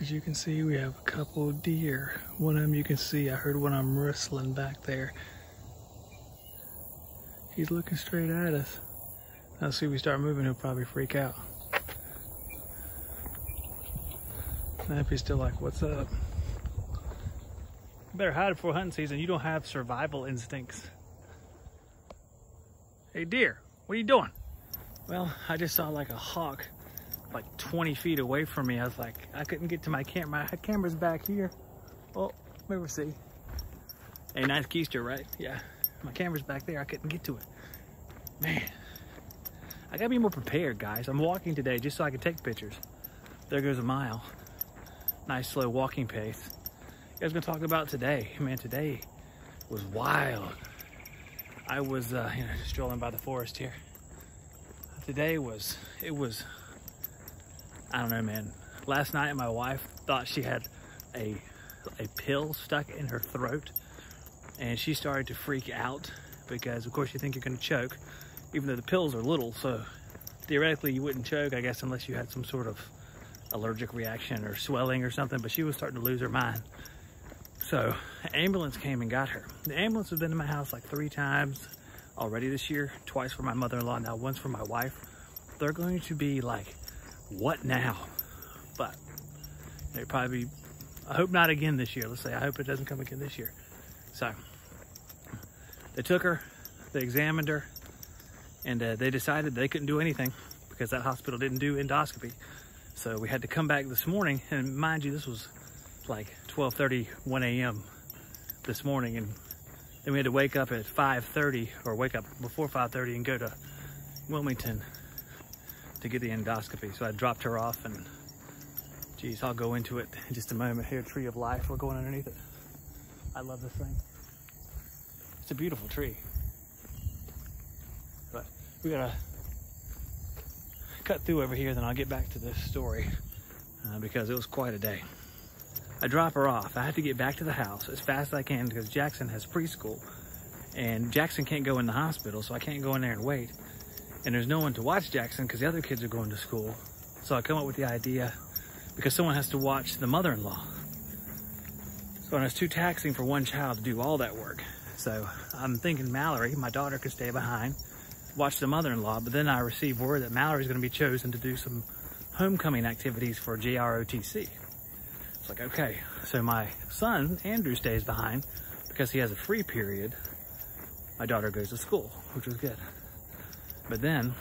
As you can see, we have a couple of deer. One of them you can see, I heard one of them rustling back there. He's looking straight at us. Now see, we start moving, he'll probably freak out. Now if he's still like, what's up? You better hide before hunting season. You don't have survival instincts. Hey deer, what are you doing? Well, I just saw like a hawk like 20 feet away from me. I was like, I couldn't get to my camera. My camera's back here. Oh, let me see. Hey, nice keister, right? Yeah, my camera's back there. I couldn't get to it. Man, I gotta be more prepared, guys. I'm walking today just so I can take pictures. There goes a mile. Nice slow walking pace. You guys gonna talk about today? Man, today was wild. I was, strolling by the forest here. Today it was, I don't know, man. Last night, my wife thought she had a pill stuck in her throat, and she started to freak out because, of course, you think you're gonna choke, even though the pills are little, so theoretically you wouldn't choke, I guess, unless you had some sort of allergic reaction or swelling or something, but she was starting to lose her mind. So, an ambulance came and got her. The ambulance has been in my house like 3 times already this year, twice for my mother-in-law, now once for my wife. They're going to be like, what now? But they probably, I hope not again this year. Let's say, I hope it doesn't come again this year. So, they took her, they examined her, and they decided they couldn't do anything because that hospital didn't do endoscopy. So we had to come back this morning, and mind you, this was like 12:30, 1 a.m. this morning, and then we had to wake up at 5:30, or wake up before 5:30 and go to Wilmington to get the endoscopy. So I dropped her off, and geez, I'll go into it in just a moment. Here, Tree of Life, we're going underneath it. I love this thing. It's a beautiful tree. But we gotta cut through over here, then I'll get back to this story because it was quite a day. I drop her off. I have to get back to the house as fast as I can because Jackson has preschool, and Jackson can't go in the hospital, so I can't go in there and wait. And there's no one to watch Jackson because the other kids are going to school. So I come up with the idea, because someone has to watch the mother-in-law. So it's too taxing for one child to do all that work. So I'm thinking Mallory, my daughter, could stay behind, watch the mother-in-law, but then I receive word that Mallory's gonna be chosen to do some homecoming activities for JROTC. It's like, okay, so my son, Andrew, stays behind because he has a free period. My daughter goes to school, which was good. But then,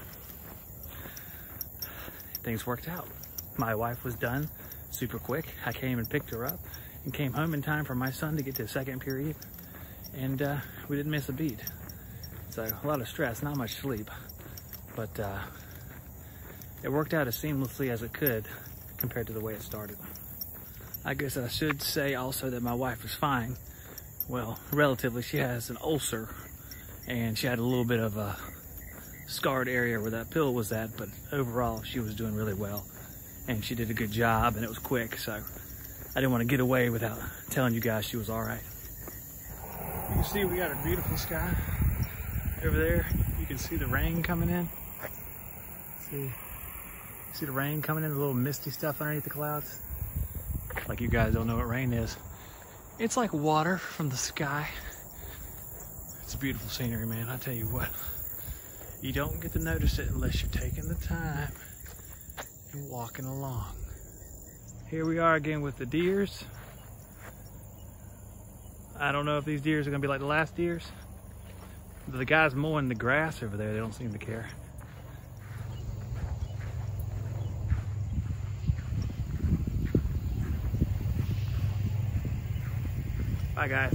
things worked out. My wife was done super quick. I came and picked her up and came home in time for my son to get to his second period. And we didn't miss a beat. So a lot of stress, not much sleep. But it worked out as seamlessly as it could compared to the way it started. I guess I should say also that my wife is fine. Well, relatively, she has an ulcer, and she had a little bit of a scarred area where that pill was at, but overall she was doing really well, and she did a good job, and it was quick, so I didn't want to get away without telling you guys she was all right. You can see we got a beautiful sky over there. You can see the rain coming in. See the rain coming in, the little misty stuff underneath the clouds. Like you guys don't know what rain is. It's like water from the sky. It's a beautiful scenery, man. I tell you what, you don't get to notice it unless you're taking the time and walking along. Here we are again with the deers. I don't know if these deers are gonna be like the last deers. The guys mowing the grass over there, they don't seem to care. Bye, guys.